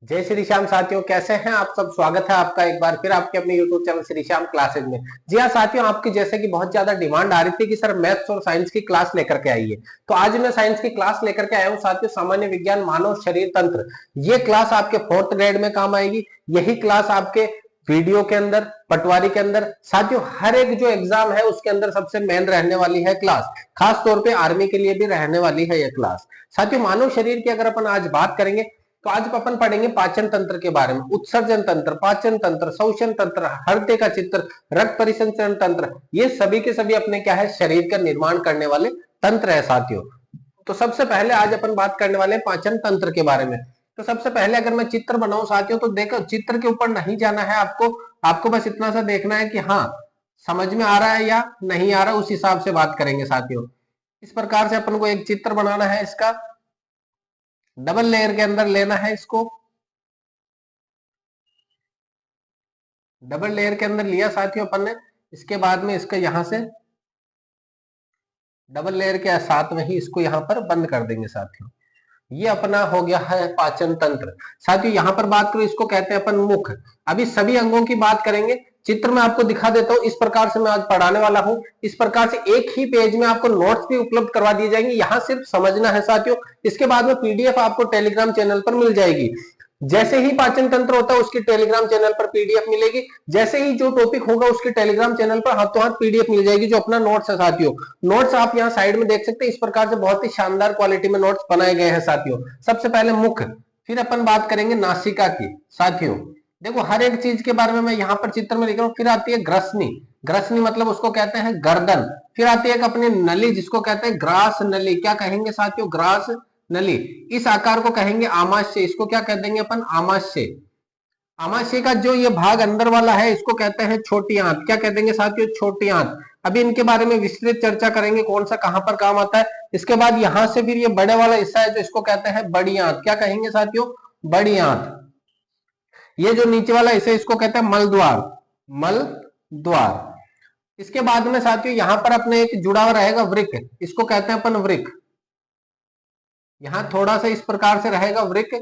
जय श्री श्याम साथियों, कैसे हैं आप सब। स्वागत है आपका एक बार फिर आपके अपने YouTube channel Shri Shyam classes में। जी हाँ साथियों, आपकी जैसे कि बहुत ज्यादा डिमांड आ रही थी कि सर मैथ्स और साइंस की क्लास लेकर के आइए, तो आज मैं साइंस की क्लास लेकर के आया हूँ साथियों। सामान्य विज्ञान मानव शरीर तंत्र, ये क्लास आपके 4th ग्रेड में काम आएगी। यही क्लास आपके वीडियो के अंदर, पटवारी के अंदर, साथियों हर एक जो एग्जाम है उसके अंदर सबसे मेन रहने वाली है क्लास। खास तौर पे आर्मी के लिए भी रहने वाली है ये क्लास। साथियों मानव शरीर की अगर अपन आज बात करेंगे तो आज अपन पढ़ेंगे पाचन तंत्र के बारे में। उत्सर्जन तंत्र, पाचन तंत्र, शोषण तंत्र, हृदय का चित्र, रक्त परिसंचरण तंत्र, ये सभी के सभी अपने क्या है, शरीर का निर्माण करने वाले तंत्र है साथियों। तो सबसे पहले आज अपन बात करने वाले हैं पाचन तंत्र के बारे में। तो सबसे पहले अगर मैं चित्र बनाऊं साथियों, तो देखो चित्र के ऊपर नहीं जाना है आपको, आपको बस इतना सा देखना है कि हाँ समझ में आ रहा है या नहीं आ रहा, उस हिसाब से बात करेंगे साथियों। इस प्रकार से अपन को एक चित्र बनाना है, इसका डबल लेयर के अंदर लेना है इसको। डबल लेयर के अंदर लिया साथियों अपन ने। इसके बाद में इसका यहां से डबल लेयर के साथ में ही इसको यहां पर बंद कर देंगे साथियों। ये अपना हो गया है पाचन तंत्र। साथियों यहां पर बात करो, इसको कहते हैं अपन मुख। अभी सभी अंगों की बात करेंगे। चित्र में आपको दिखा देता हूं, इस प्रकार से मैं आज पढ़ाने वाला हूं। इस प्रकार से एक ही पेज में आपको नोट्स भी उपलब्ध करवा दिए जाएंगे, यहां सिर्फ समझना है साथियों। इसके बाद में पीडीएफ आपको टेलीग्राम चैनल पर मिल जाएगी। जैसे ही पाचन तंत्र होता है उसकी टेलीग्राम चैनल पर पीडीएफ मिलेगी। जैसे ही जो टॉपिक होगा उसकी टेलीग्राम चैनल पर हाथों हाथ पीडीएफ मिल जाएगी, जो अपना नोट्स है साथियों। नोट्स आप यहाँ साइड में देख सकते हैं, इस प्रकार से बहुत ही शानदार क्वालिटी में नोट्स बनाए गए हैं साथियों। सबसे पहले मुख, फिर अपन बात करेंगे नासिका की साथियों। देखो हर एक चीज के बारे में मैं यहाँ पर चित्र में लिख रहा हूँ। फिर आती है ग्रसनी, ग्रसनी मतलब उसको कहते हैं गर्दन। फिर आती है एक अपनी नली, जिसको कहते हैं ग्रास नली। क्या कहेंगे साथियों, ग्रास नली। इस आकार को कहेंगे आमाशय, इसको क्या कह देंगे अपन, आमाशय। आमाशय का जो ये भाग अंदर वाला है इसको कहते हैं छोटी आंत। क्या कह देंगे साथियों, छोटी आंत। अभी इनके बारे में विस्तृत चर्चा करेंगे, कौन सा कहां पर काम आता है। इसके बाद यहां से फिर ये बड़े वाला हिस्सा है जो इसको कहते हैं बड़ी आंत। क्या कहेंगे साथियों, बड़ी आंत। ये जो नीचे वाला हिस्सा इसको कहते हैं मल द्वार, मल द्वार। इसके बाद में साथियों यहां पर अपने एक जुड़ा हुआ रहेगा वृक्क, इसको कहते हैं अपन वृक्क। यहां थोड़ा सा इस प्रकार से रहेगा वृक्क,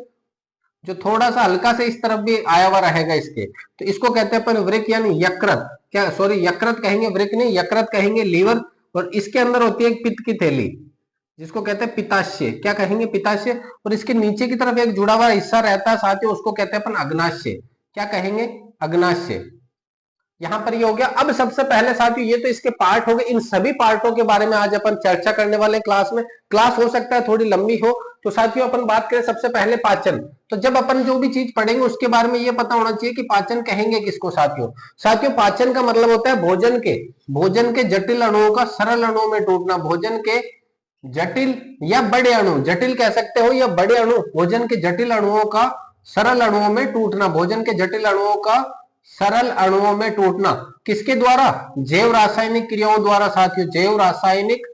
जो थोड़ा सा हल्का से इस तरफ भी आया हुआ रहेगा इसके, तो इसको कहते हैं अपन वृक्क यानी यकृत। क्या सॉरी, यकृत कहेंगे, वृक्क नहीं, यकृत कहेंगे, लीवर। और इसके अंदर होती है एक पित्त की थैली, जिसको कहते हैं पित्ताशय। क्या कहेंगे, पित्ताशय। और इसके नीचे की तरफ एक जुड़ा हुआ हिस्सा रहता है साथियों, उसको कहते हैं अपन अग्नाशय। क्या कहेंगे, अग्नाशय। यहां पर ये हो गया। अब सबसे पहले साथियों ये तो इसके पार्ट हो गए, इन सभी पार्टों के बारे में आज अपन चर्चा करने वाले क्लास में। क्लास हो सकता है थोड़ी लंबी हो, तो साथियों अपन बात करें सबसे पहले पाचन। तो जब अपन जो भी चीज पढ़ेंगे उसके बारे में ये पता होना चाहिए कि पाचन कहेंगे किसको साथियों। साथियों पाचन का मतलब होता है भोजन के जटिल अणुओं का सरल अणुओं में टूटना। भोजन के जटिल या बड़े अणु, जटिल कह सकते हो या बड़े अणु, भोजन के जटिल अणुओं का सरल अणुओं में टूटना। भोजन के जटिल अणुओं का सरल अणुओं में टूटना किसके द्वारा, जैव रासायनिक क्रियाओं द्वारा साथियों। जैव रासायनिक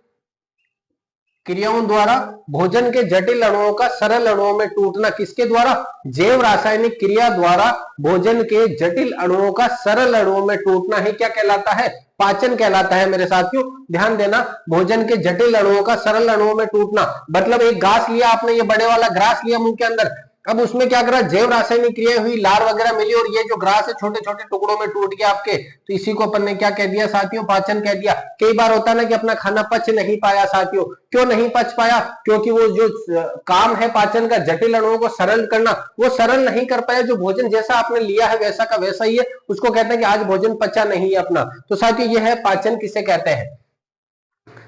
क्रियाओं द्वारा भोजन के जटिल अणुओं का सरल अणुओं में टूटना किसके द्वारा, जैव रासायनिक क्रिया द्वारा भोजन के जटिल अणुओं का सरल अणुओं में टूटना ही क्या कहलाता है, पाचन कहलाता है मेरे साथियों। ध्यान देना, भोजन के जटिल अणुओं का सरल अणुओं में टूटना मतलब एक घास लिया आपने, ये बड़े वाला ग्रास लिया मुंह के अंदर। अब उसमें क्या करा, जैव रासायनिक क्रिया हुई, लार वगैरह मिली और ये जो ग्रास है छोटे छोटे टुकड़ों में टूट गया आपके, तो इसी को अपन ने क्या कह दिया साथियों, पाचन कह दिया। कई बार होता है ना कि अपना खाना पच नहीं पाया साथियों। क्यों नहीं पच पाया, क्योंकि वो जो काम है पाचन का, जटिल अणुओं को सरल करना, वो सरल नहीं कर पाया। जो भोजन जैसा आपने लिया है वैसा का वैसा ही है, उसको कहते हैं कि आज भोजन पचा नहीं है अपना। तो साथियों ये है पाचन किसे कहते हैं।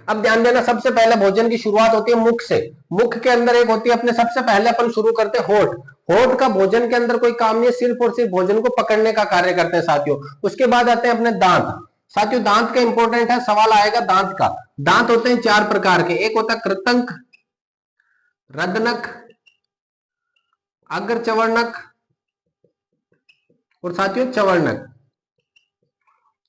अब ध्यान देना, सबसे पहले भोजन की शुरुआत होती है मुख से। मुख के अंदर एक होती है अपने, सबसे पहले अपन शुरू करते हैं होठ। होठ का भोजन के अंदर कोई काम नहीं है, सिर्फ और सिर्फ भोजन को पकड़ने का कार्य करते हैं साथियों। उसके बाद आते हैं अपने दांत। साथियों दांत का इंपॉर्टेंट है, सवाल आएगा दांत का। दांत होते हैं 4 प्रकार के, एक होता है कृतंक, रदनक, अग्रचवर्णक और साथियों चवर्णक।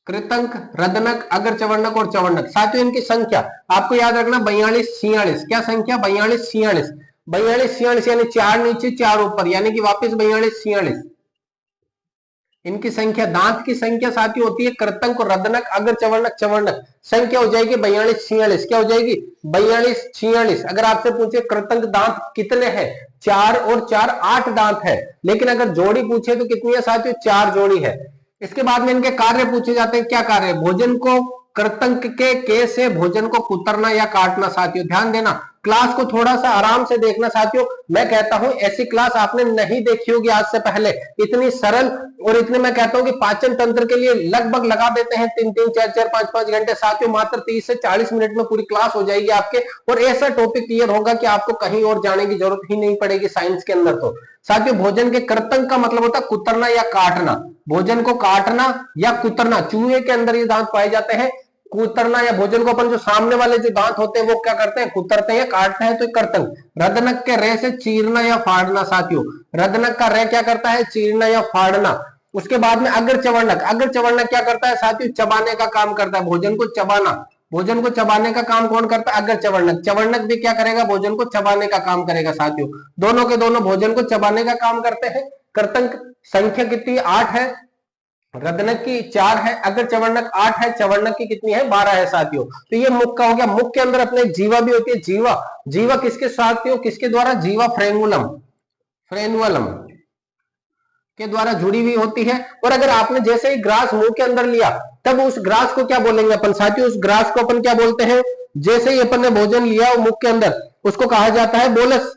कृतंक, रदनक, अग्रचवर्णक और चवर्णक। साथियों इनकी संख्या आपको याद रखना 42 46। क्या संख्या, 42 46। 42 46 यानी 4 नीचे 4 ऊपर, यानी कि वापस 42 46 इनकी संख्या। दांत की संख्या साथी होती है कृतंक, रदनक, अग्रचवर्णक, चवर्णक। संख्या हो जाएगी 42 46। क्या हो जाएगी, 42 46। अगर आपसे पूछे कृतंक दांत कितने हैं, 4 और 4 8 दांत है, लेकिन अगर जोड़ी पूछे तो कितनी है साथियों, 4 जोड़ी है। इसके बाद में इनके कार्य पूछे जाते हैं, क्या कार्य, भोजन को कृतंक के से भोजन को कुतरना या काटना। साथियों ध्यान देना, क्लास को थोड़ा सा आराम से देखना साथियों, मैं कहता हूं ऐसी क्लास आपने नहीं देखी होगी आज से पहले, इतनी सरल और इतने मैं कहता हूं कि पाचन तंत्र के लिए लगभग लगा देते हैं 3-3 4-4 5-5 घंटे। साथियों मात्र 30 से 40 मिनट में पूरी क्लास हो जाएगी आपके, और ऐसा टॉपिक क्लियर होगा कि आपको कहीं और जाने की जरूरत ही नहीं पड़ेगी साइंस के अंदर। तो साथियों भोजन के कृतंक का मतलब होता है कुतरना या काटना, भोजन को काटना या कुतरना। चूहे के अंदर ये दांत पाए जाते हैं, कुतरना या भोजन को अपन जो सामने वाले जो दांत होते हैं वो क्या करते हैं, कुतरते हैं, काटते हैं, तो कर्तन। रदनक के रे से चीरना या फाड़ना। साथियों रदनक का रे क्या करता है, चीरना या फाड़ना। उसके बाद में अग्र चवर्णक, अग्र चवर्णक क्या करता है साथियों, चबाने का काम करता है, भोजन को चबाना, भोजन को चबाने का काम कौन करता है, अग्र चवर्णक। चवर्णक भी क्या करेगा, भोजन को चबाने का काम करेगा। साथियों दोनों के दोनों भोजन को चबाने का काम करते हैं। कर्तंक संख्या कितनी, 8 है, रदनक की 4 है, अगर चवर्णक 8 है, चवर्णक की कितनी है, 12 है। साथियों तो ये मुख का हो गया। मुख के अंदर अपने जीवा भी होती है, जीवा, जीवा किसके साथियों, किसके द्वारा, जीवा फ्रेंगुलम, फ्रेनुअलम के द्वारा जुड़ी हुई होती है। और अगर आपने जैसे ही ग्रास मुंह के अंदर लिया तब उस ग्रास को क्या बोलेंगे अपन साथियों, उस ग्रास को अपन क्या बोलते हैं, जैसे ही अपन ने भोजन लिया मुख के अंदर उसको कहा जाता है बोलस।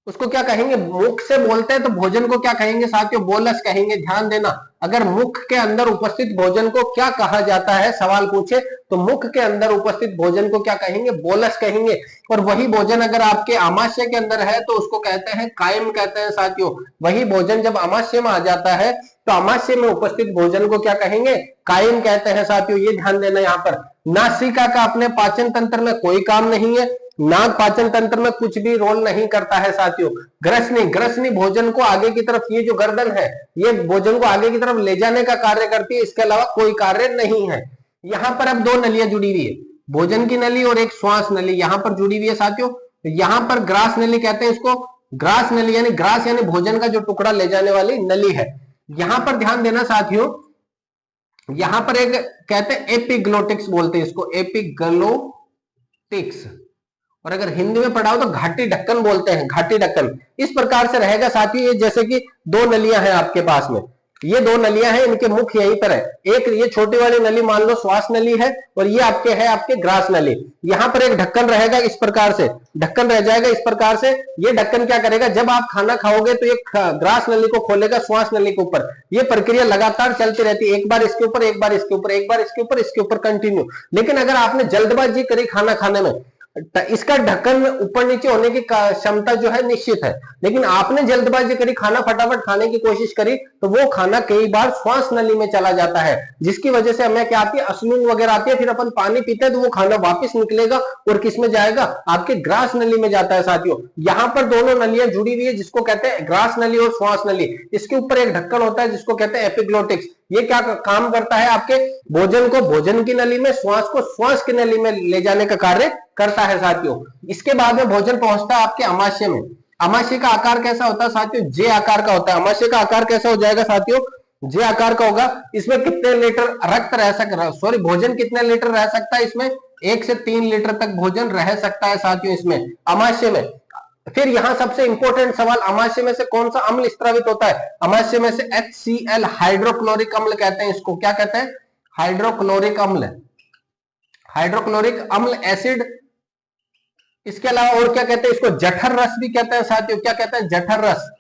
उसको क्या कहेंगे, मुख से बोलते हैं तो भोजन को क्या कहेंगे साथियों, बोलस कहेंगे। ध्यान देना, अगर मुख के अंदर उपस्थित भोजन को क्या कहा जाता है, सवाल पूछे तो मुख के अंदर उपस्थित भोजन को क्या कहेंगे, बोलस कहेंगे। और वही भोजन अगर आपके आमाशय के अंदर है तो उसको कहते हैं कायम कहते हैं। साथियों वही भोजन जब आमाशय में आ जाता है तो आमाशय में उपस्थित भोजन को क्या कहेंगे, कायम कहते हैं। साथियों ये ध्यान देना, यहाँ पर नासिका का अपने पाचन तंत्र में कोई काम नहीं है, नाक पाचन तंत्र में कुछ भी रोल नहीं करता है। साथियों ग्रसनी, ग्रसनी भोजन को आगे की तरफ, ये जो गर्दन है ये भोजन को आगे की तरफ ले जाने का कार्य करती है, इसके अलावा कोई कार्य नहीं है। यहां पर अब 2 नलियां जुड़ी हुई है, भोजन की नली और एक श्वास नली यहां पर जुड़ी हुई है। साथियों यहां पर ग्रास नली कहते हैं इसको, ग्रास नली यानी ग्रास यानी भोजन का जो टुकड़ा ले जाने वाली नली है। यहां पर ध्यान देना साथियों, यहां पर एक कहते हैं एपिग्लोटिक्स बोलते हैं इसको, एपिग्लोटिक्स, और अगर हिंदी में पढ़ा हो तो घाटी ढक्कन बोलते हैं, घाटी ढक्कन। इस प्रकार से रहेगा साथियों, ये जैसे कि 2 नलियां हैं आपके पास में, ये 2 नलियां हैं, इनके मुख यहीं पर है। एक ये छोटी वाली नली मान लो श्वास नली है, और ये आपके है आपके ग्रास नली। यहां पर एक ढक्कन रहेगा इस प्रकार से, ढक्कन रह जाएगा इस प्रकार से। ये ढक्कन क्या करेगा, जब आप खाना खाओगे तो ये ग्रास नली को खोलेगा श्वास नली के ऊपर। ये प्रक्रिया लगातार चलती रहती है, एक बार इसके ऊपर, एक बार इसके ऊपर, एक बार इसके ऊपर, इसके ऊपर कंटिन्यू। लेकिन अगर आपने जल्दबाजी करी खाना खाने में, इसका ढक्कन ऊपर नीचे होने की क्षमता जो है निश्चित है, लेकिन आपने जल्दबाजी करी, खाना फटाफट खाने की कोशिश करी, तो वो खाना कई बार श्वास नली में चला जाता है, जिसकी वजह से हमें क्या आती है, अस्नुन वगैरह आती है। फिर अपन पानी पीते हैं तो वो खाना वापस निकलेगा और किस में जाएगा, आपके ग्रास नली में जाता है। साथियों यहां पर दोनों नलियां जुड़ी हुई है, जिसको कहते हैं ग्रास नली और श्वास नली। इसके ऊपर एक ढक्कन होता है जिसको कहते हैं एपिग्लोटिक्स। ये क्या काम करता है, आपके भोजन को भोजन की नली में, श्वास को श्वास की नली में ले जाने का कार्य करता है। साथियों इसके बाद में भोजन पहुंचता है आपके अमाशय में। अमाशय का आकार कैसा होता है साथियों, जे आकार का होता है। अमाशय का आकार कैसा हो जाएगा साथियों, जे आकार का होगा। इसमें कितने लीटर रक्त रह सकता, सॉरी भोजन कितने लीटर रह सकता है, इसमें 1 से 3 लीटर तक भोजन रह सकता है साथियों इसमें, अमाशय में। फिर यहां सबसे इंपॉर्टेंट सवाल, अमाशय में से कौन सा अम्ल स्त्रावित होता है, अमाशय में से HCl हाइड्रोक्लोरिक अम्ल कहते हैं इसको। क्या कहते हैं, हाइड्रोक्लोरिक अम्ल, हाइड्रोक्लोरिक अम्ल एसिड। इसके अलावा और क्या कहते हैं इसको, जठर रस भी कहते हैं साथियों। क्या कहते हैं, जठर रस,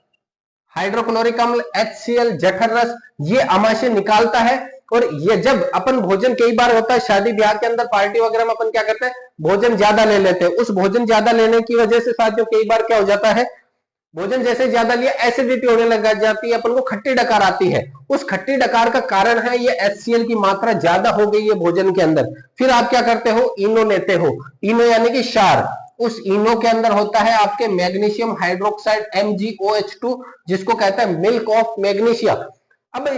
हाइड्रोक्लोरिक अम्ल HCl जठर रस, ये अमाशय निकालता है। और ये जब अपन भोजन कई बार होता है शादी ब्याह के अंदर, पार्टी वगैरह में अपन क्या करते हैं, भोजन ज्यादा ले लेते हैं। उस भोजन ज्यादा लेने की वजह से साथियों कई बार क्या हो जाता है, भोजन जैसे ज्यादा लिया एसिडिटी होने लग जाती है, अपन को खट्टी डकार आती है। उस खट्टी डकार का कारण है ये HCl की मात्रा ज्यादा हो गई है भोजन के अंदर। फिर आप क्या करते हो, इनो लेते हो, इनो यानी कि क्षार। उस इनो के अंदर होता है आपके मैग्नीशियम हाइड्रोक्साइड MgOH2, जिसको कहते हैं मिल्क ऑफ मैग्नीशिया। अब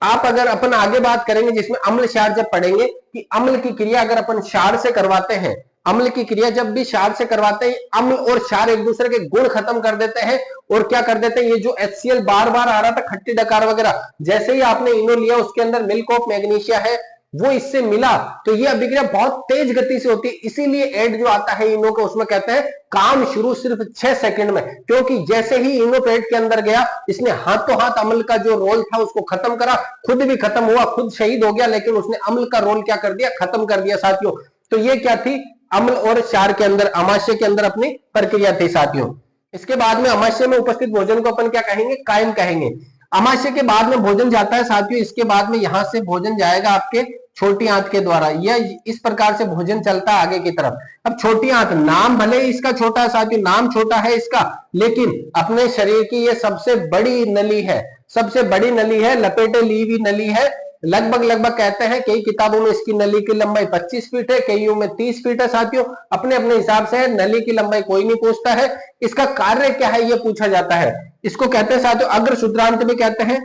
आप अगर अपन आगे बात करेंगे जिसमें अम्ल क्षार जब पढ़ेंगे कि अम्ल की क्रिया अगर अपन क्षार से करवाते हैं, अम्ल की क्रिया जब भी क्षार से करवाते हैं, अम्ल और क्षार एक दूसरे के गुण खत्म कर देते हैं और क्या कर देते हैं, ये जो HCl बार बार आ रहा था खट्टी डकार वगैरह, जैसे ही आपने इनो लिया उसके अंदर मिल्क ऑफ मैग्नीशिया है, वो इससे मिला, तो ये अभिक्रिया बहुत तेज गति से होती है। इसीलिए एड जो आता है इनो का, उसमें कहते हैं काम शुरू सिर्फ 6 सेकंड में, क्योंकि जैसे ही इनो पेट के अंदर गया, इसने हाथों हाथ अम्ल का जो रोल था उसको खत्म करा, खुद भी खत्म हुआ, खुद शहीद हो गया, लेकिन उसने अम्ल का रोल क्या कर दिया, खत्म कर दिया साथियों। तो ये क्या थी, अम्ल और क्षार के अंदर, अमाशय के अंदर अपनी प्रक्रिया थी साथियों। इसके बाद में अमाशय में उपस्थित भोजन को अपन क्या कहेंगे, कायम कहेंगे। अमाशय के बाद में भोजन जाता है साथियों, इसके बाद में यहां से भोजन जाएगा आपके छोटी आंत के द्वारा। यह इस प्रकार से भोजन चलता है आगे की तरफ। अब छोटी आंत, नाम भले ही इसका छोटा है साथियों, नाम छोटा है इसका, लेकिन अपने शरीर की यह सबसे बड़ी नली है, सबसे बड़ी नली है, लपेटे ली हुई नली है। लगभग कहते हैं, कई किताबों में इसकी नली की लंबाई 25 फीट है, कईयों में 30 फीट है साथियों, अपने अपने हिसाब से है। नली की लंबाई कोई नहीं पूछता है, इसका कार्य क्या है यह पूछा जाता है। इसको कहते हैं साथियों अग्र शुद्रांत भी कहते हैं,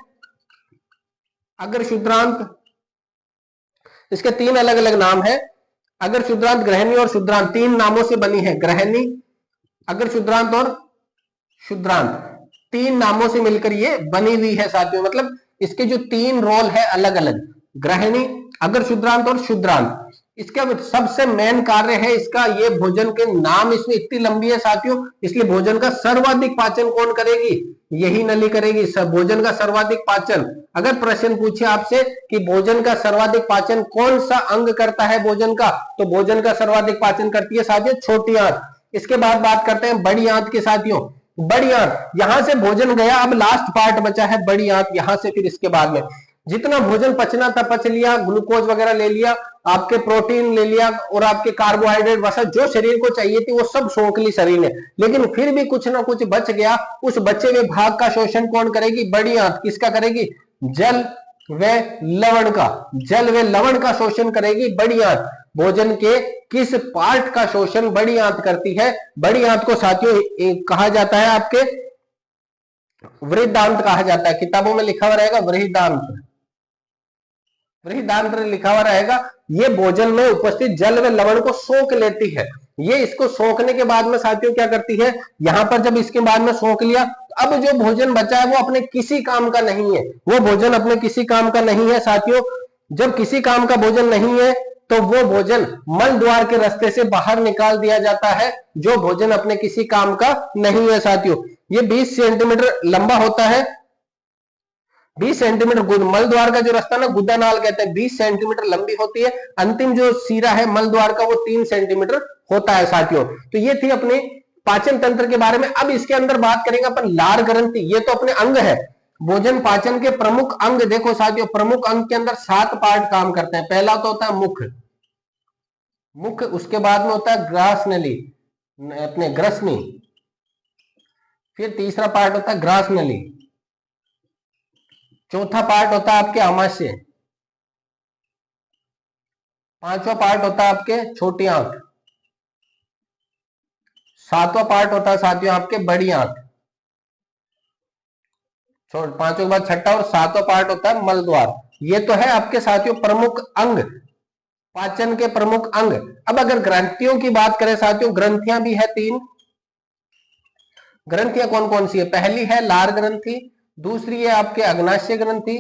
अग्र शुद्रांत। इसके 3 अलग अलग नाम है, अग्र शुद्रांत, ग्रहणी और शुद्रांत, 3 नामों से बनी है। ग्रहणी, अग्र शुद्रांत और शुद्रांत, 3 नामों से मिलकर ये बनी हुई है साथियों। मतलब इसके जो 3 रोल है अलग अलग, ग्रहणी, अग्र शुद्रांत और शुद्रांत। इसका सबसे मेन कार्य है इसका, ये भोजन के नाम इसमें इतनी लंबी है साथियों, इसलिए भोजन का सर्वाधिक पाचन कौन करेगी, यही नली करेगी। भोजन का सर्वाधिक पाचन, अगर प्रश्न पूछे आपसे कि भोजन का सर्वाधिक पाचन कौन सा अंग करता है भोजन का, तो भोजन का सर्वाधिक पाचन करती है साथियों छोटी आंत। इसके बाद बात करते हैं बड़ी आंत के साथियों। बड़ी आंत, यहां से भोजन गया, अब लास्ट पार्ट बचा है बड़ी आंत, यहां से फिर इसके बाद में जितना भोजन पचना था पच लिया, ग्लूकोज वगैरह ले लिया, आपके प्रोटीन ले लिया और आपके कार्बोहाइड्रेट वसा जो शरीर को चाहिए थी वो सब सोख ली शरीर ने, लेकिन फिर भी कुछ ना कुछ बच गया। उस बचे हुए भाग का शोषण कौन करेगी, बड़ी आंत। किसका करेगी, जल व लवण का, जल व लवण का शोषण करेगी बड़ी आंत। भोजन के किस पार्ट का शोषण बड़ी आंत करती है, बड़ी आंत को साथियों कहा जाता है आपके वृहदांत कहा जाता है, किताबों में लिखा हुआ रहेगा वृहदांत, वृहदांत लिखा हुआ रहेगा। ये भोजन में उपस्थित जल व लवण को सोख लेती है। ये इसको सोखने के बाद में साथियों क्या करती है, यहां पर जब इसके बाद में सोख लिया, अब जो भोजन बचा है वो अपने किसी काम का नहीं है, वो भोजन अपने किसी काम का नहीं है साथियों। जब किसी काम का भोजन नहीं है तो वो भोजन मल द्वार के रास्ते से बाहर निकाल दिया जाता है, जो भोजन अपने किसी काम का नहीं है साथियों। ये 20 सेंटीमीटर लंबा होता है, 20 सेंटीमीटर मल द्वार का जो रास्ता ना गुदा नाल कहते हैं, 20 सेंटीमीटर लंबी होती है। अंतिम जो सीरा है मल द्वार का वो 3 सेंटीमीटर होता है साथियों। तो ये थी अपने पाचन तंत्र के बारे में। अब इसके अंदर बात करेंगे अपन लार ग्रंथि, ये तो अपने अंग है, भोजन पाचन के प्रमुख अंग। देखो साथियों, प्रमुख अंग के अंदर 7 पार्ट काम करते हैं। पहला तो होता है मुख, मुख, उसके बाद में होता है ग्रास नली, अपने ग्रसनी, फिर तीसरा पार्ट होता है ग्रास नली, चौथा पार्ट होता है आपके आमाशय, पांचवा पार्ट होता है आपके छोटी आंत, सातवां पार्ट होता है साथियों आपके बड़ी आंत, पांचों के बाद छठा और सातवां पार्ट होता है मल द्वार। ये तो है आपके साथियों प्रमुख अंग, पाचन के प्रमुख अंग। अब अगर ग्रंथियों की बात करें साथियों, ग्रंथियां भी है 3। ग्रंथियां कौन कौन सी है, पहली है लार ग्रंथि, दूसरी है आपके अग्नाशय ग्रंथि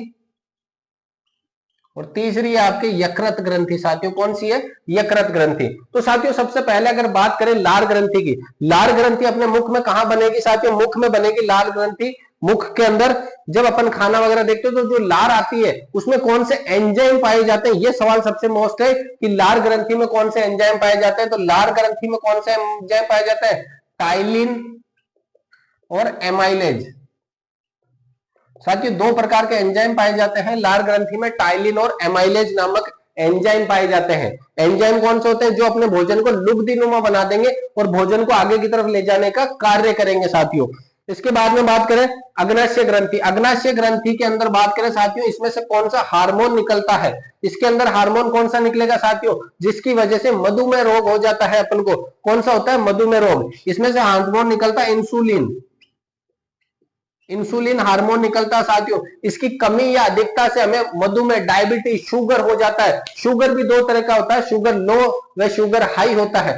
और तीसरी है आपके यकृत ग्रंथि। साथियों कौन सी है, यकृत ग्रंथि। तो साथियों सबसे पहले अगर बात करें लार ग्रंथि की, लार ग्रंथि अपने मुख में कहां बनेगी साथियों, मुख में बनेगी लार ग्रंथि। मुख के अंदर जब अपन खाना वगैरह देखते हैं तो जो लार आती है उसमें कौन से एंजाइम पाए जाते हैं, ये सवाल सबसे मोस्ट है कि लार ग्रंथि में कौन से एंजाइम पाए जाते हैं। तो लार ग्रंथि में कौन से एंजाइम पाए जाते हैं, टाइलिन और एमाइलेज। साथियों 2 प्रकार के एंजाइम पाए जाते हैं लार ग्रंथि में, टाइलिन और एमाइलेज नामक एंजाइम पाए जाते हैं। एंजाइम कौन से होते हैं, जो अपने भोजन को लुब्धिनुमा बना देंगे और भोजन को आगे की तरफ ले जाने का कार्य करेंगे साथियों। इसके बाद में बात करें अग्नाशय ग्रंथि, अग्नाशय ग्रंथि के अंदर बात करें साथियों, इसमें से कौन सा हार्मोन निकलता है, इसके अंदर हार्मोन कौन सा निकलेगा साथियों, जिसकी वजह से मधुमेह रोग हो जाता है अपन को, कौन सा होता है मधुमेह रोग। इसमें से हार्मोन निकलता है इंसुलिन, इंसुलिन हार्मोन निकलता है साथियों। इसकी कमी या अधिकता से हमें मधुमेह, डायबिटीज, शुगर हो जाता है। शुगर भी 2 तरह का होता है, शुगर लो व शुगर हाई होता है।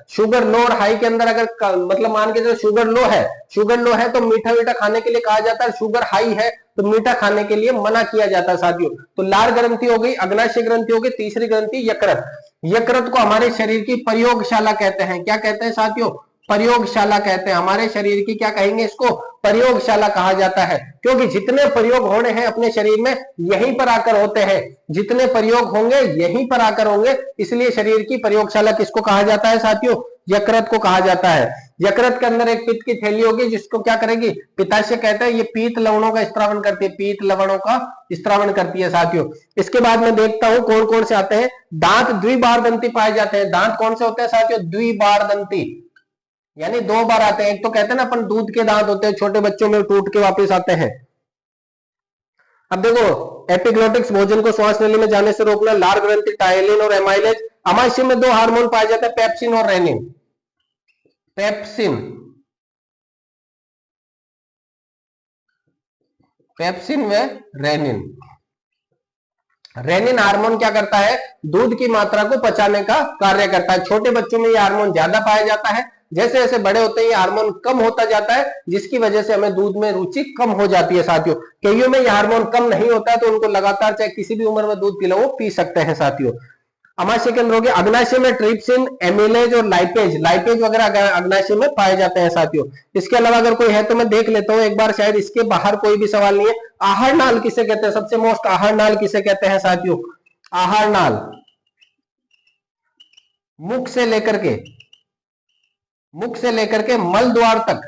शुगर लो और हाई के अंदर अगर मतलब मान के चलो शुगर लो है, शुगर लो है तो मीठा मीठा खाने के लिए कहा जाता है, शुगर हाई है तो मीठा खाने के लिए मना किया जाता है साथियों। तो लार ग्रंथि हो गई, अग्नाशय ग्रंथि हो गई, तीसरी ग्रंथि यकृत। यकृत को हमारे शरीर की प्रयोगशाला कहते हैं। क्या कहते हैं साथियों? प्रयोगशाला कहते हैं। हमारे शरीर की क्या कहेंगे इसको? प्रयोगशाला कहा जाता है, क्योंकि जितने प्रयोग होने हैं अपने शरीर में यहीं पर आकर होते हैं, जितने प्रयोग होंगे यहीं पर आकर होंगे, इसलिए शरीर की प्रयोगशाला किसको कहा जाता है साथियों? यकृत को कहा जाता है। यकृत के अंदर एक पित्त की थैली होगी जिसको क्या करेगी? पित्ताशय कहते हैं। ये पीत लवणों का स्त्रावन करती है, पीत लवणों का स्त्रावन करती है साथियों। इसके बाद मैं देखता हूं कौन कौन से आते हैं। दांत द्विबारदंती पाए जाते हैं। दांत कौन से होते हैं साथियों? द्विबारदंती, यानी दो बार आते हैं। एक तो कहते हैं ना अपन दूध के दांत होते हैं, छोटे बच्चों में टूट के वापस आते हैं। अब देखो, एपिग्लोटिक्स भोजन को श्वास नली में जाने से रोकना, लार ग्रंथि, टायलिन और एमाइलेज। अमाशय में दो हार्मोन पाए जाते हैं, पेप्सिन और रेनिन। पेप्सिन, पेप्सिन व रेनिन। रेनिन हार्मोन क्या करता है? दूध की मात्रा को पचाने का कार्य करता है। छोटे बच्चों में यह हार्मोन ज्यादा पाया जाता है, जैसे जैसे बड़े होते हैं ये हार्मोन कम होता जाता है, जिसकी वजह से हमें दूध में रुचि कम हो जाती है साथियों। कईयों में यह हार्मोन कम नहीं होता है, तो उनको लगातार चाहे किसी भी उम्र में दूध पिलाओ, पी सकते हैं साथियों। अमाशय के अंदर हो गया, अग्नाशय में ट्रिप्सिन, एमिलेज और लाइपेज, लाइपेज वगैरह अग्नाशय में पाए जाते हैं साथियों। इसके अलावा अगर कोई है तो मैं देख लेता हूं एक बार, शायद इसके बाहर कोई भी सवाल नहीं है। आहार नाल किसे कहते हैं? सबसे मोस्ट आहार नाल किसे कहते हैं साथियों? आहार नाल मुख से लेकर के मल द्वार तक,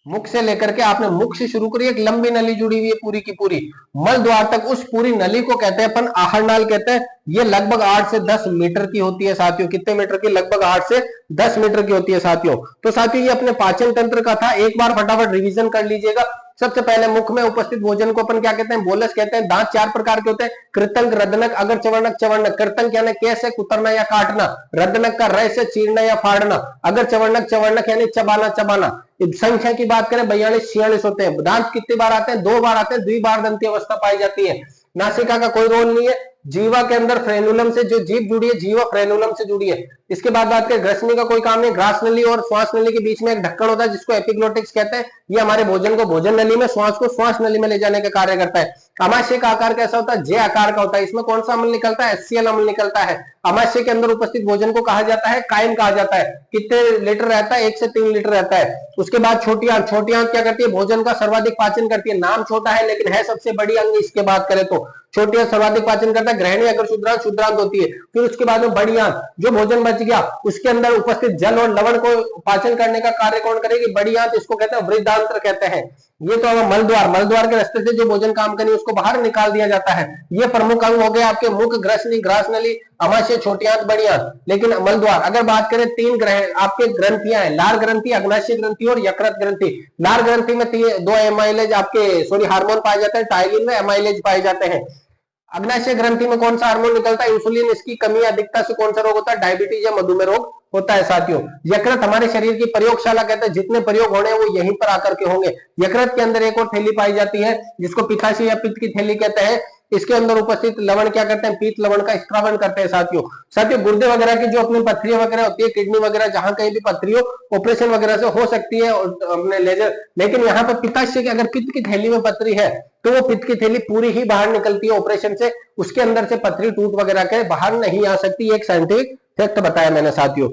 मुख से लेकर के आपने मुख से शुरू करी, एक लंबी नली जुड़ी हुई है पूरी की पूरी, मल द्वार तक, उस पूरी नली को कहते हैं अपन आहार नाल कहते हैं। ये लगभग 8 से 10 मीटर की होती है साथियों। कितने मीटर की? लगभग 8 से 10 मीटर की होती है साथियों। तो साथियों ये अपने पाचन तंत्र का था, एक बार फटाफट रिवीजन कर लीजिएगा। सबसे पहले मुख में उपस्थित भोजन को अपन क्या कहते हैं? बोलस कहते हैं। दांत 4 प्रकार के होते हैं, कृतंक, रदनक, अगर चवर्णक, चवर्णक। कृतंक यानी कैसे कुतरना या काटना, रदनक का रय से चीरना या फाड़ना, अगर चवर्णक, चवर्णक यानी चबाना चबाना। संख्या की बात करें 42 46 होते हैं। दांत कितनी बार आते हैं? 2 बार आते हैं। द्विबारदंती अवस्था पाई जाती है। नासिका का कोई रोल नहीं है। जीवा के अंदर फ्रेनुलम से जो जीभ जुड़ी है, जीवा फ्रेनुलम से जुड़ी है। इसके बाद बात करें ग्रसनी का कोई काम नहीं। ग्रास नली और श्वास नली के बीच में एक ढक्कन होता है जिसको एपिग्लोटिक्स कहते हैं। ये हमारे भोजन को भोजन नली में, श्वास को श्वास नली में ले जाने का कार्य करता है। अमाशय का आकार कैसा होता है? जे आकार का होता है। इसमें कौन सा अम्ल निकलता है? HCl अम्ल निकलता है। अमाशय के अंदर उपस्थित भोजन को कहा जाता है कायम कहा जाता है। कितने लीटर रहता है? 1 से 3 लीटर रहता है। उसके बाद छोटी आंत, छोटी आंत क्या करती है? भोजन का सर्वाधिक पाचन करती है। नाम छोटा है लेकिन है सबसे बड़ी अंग। इसके बात करें तो छोटी आंत सर्वाधिक पाचन करता है। ग्रहणी अगर शुद्रांत, शुद्रांत होती है। फिर उसके बाद में बड़ी आंत, जो भोजन बच गया उसके अंदर उपस्थित जल और लवण को पाचन करने का कार्य कौन करेगी? बड़ी आंत। इसको कहते हैं वृद्धांत्र कहते हैं। ये तो मलद्वार, मलद्वार के रास्ते से जो भोजन काम करे उसको बाहर निकाल दिया जाता है। ये प्रमुख अंग हो गए आपके मुख, ग्रसनी, ग्रास नली, अमाशय, छोटी आंत, बड़ी आंत। लेकिन मलद्वार अगर बात करें, 3 ग्रह आपके ग्रंथियां हैं, लार ग्रंथि, अग्नाशय ग्रंथि और यकृत ग्रंथि। लार ग्रंथि में 2 एमाइलेज आपके हार्मोन पाए जाते हैं, टाइलिन में एमाइलेज पाए जाते हैं। अग्नाशय ग्रंथि में कौन सा हार्मोन निकलता है? इंसुलिन। इसकी कमी अधिकता से कौन सा रोग होता है? डायबिटीज या मधुमेह रोग होता है साथियों। यकृत हमारे शरीर की प्रयोगशाला कहते हैं। जितने प्रयोग होने हैं वो यहीं पर आकर के होंगे। यकृत के अंदर एक और थैली पाई जाती है जिसको पित्ताशय या पित्त की थैली कहते हैं। इसके अंदर उपस्थित लवण क्या करते हैं? पीत लवण का स्त्रावन करते हैं साथियों। साथियों गुर्दे वगैरह की जो अपनी पथरियां वगैरह होती है, किडनी वगैरह, जहां कहीं भी पथरी हो, ऑपरेशन वगैरह से हो सकती है अपने लेजर। लेकिन यहाँ पर पित्ताशय की अगर पित्त की थैली में पथरी है तो वो पित्त की थैली पूरी ही बाहर निकलती है ऑपरेशन से। उसके अंदर से पथरी टूट वगैरह के बाहर नहीं आ सकती। एक साइंटिफिक फैक्ट बताया मैंने साथियों।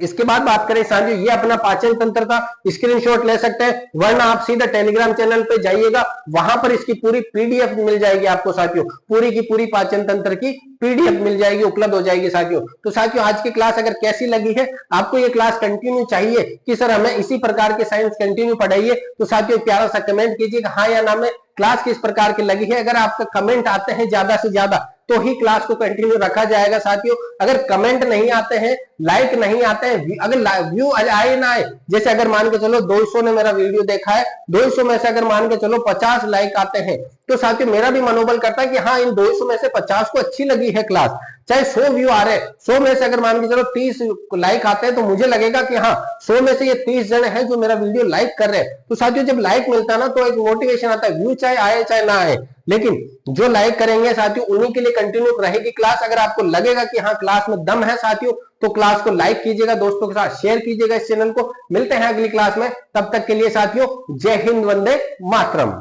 इसके बाद बात करें साथियों, ये अपना पाचन तंत्र का स्क्रीनशॉट ले सकते हैं, वरना आप सीधा टेलीग्राम चैनल पे जाइएगा, वहां पर इसकी पूरी पीडीएफ मिल जाएगी आपको साथियों। पूरी की पूरी पाचन तंत्र की पीडीएफ मिल जाएगी, उपलब्ध हो जाएगी साथियों। तो साथियों आज की क्लास अगर कैसी लगी है, आपको ये क्लास कंटिन्यू चाहिए कि सर हमें इसी प्रकार के साइंस कंटिन्यू पढ़ाइए, तो साथियों प्यारा सा कमेंट कीजिएगा हाँ या ना में क्लास किस प्रकार की लगी है। अगर आपका कमेंट आते हैं ज्यादा से ज्यादा तो ही क्लास को कंटिन्यू रखा जाएगा साथियों। अगर कमेंट नहीं आते हैं, लाइक नहीं आते हैं, अगर व्यू आए ना आए, जैसे अगर मान के चलो 200 ने मेरा वीडियो देखा है, 200 में से अगर मान के चलो 50 लाइक आते हैं, तो साथियों मेरा भी मनोबल करता है कि हाँ इन 200 में से 50 को अच्छी लगी है क्लास। चाहे 100 व्यू आ रहे, 100 में से अगर मान के चलो 30 लाइक आते हैं, तो मुझे लगेगा कि हाँ 100 में से ये 30 जने हैं जो मेरा वीडियो लाइक कर रहे हैं। तो साथियों जब लाइक मिलता है ना तो एक मोटिवेशन आता है, व्यू चाहे आए चाहे ना आए, लेकिन जो लाइक करेंगे साथियों उन्हीं के लिए कंटिन्यू रहेगी क्लास। अगर आपको लगेगा कि हाँ क्लास में दम है साथियों, तो क्लास को लाइक कीजिएगा, दोस्तों के साथ शेयर कीजिएगा इस चैनल को। मिलते हैं अगली क्लास में, तब तक के लिए साथियों जय हिंद, वंदे मातरम।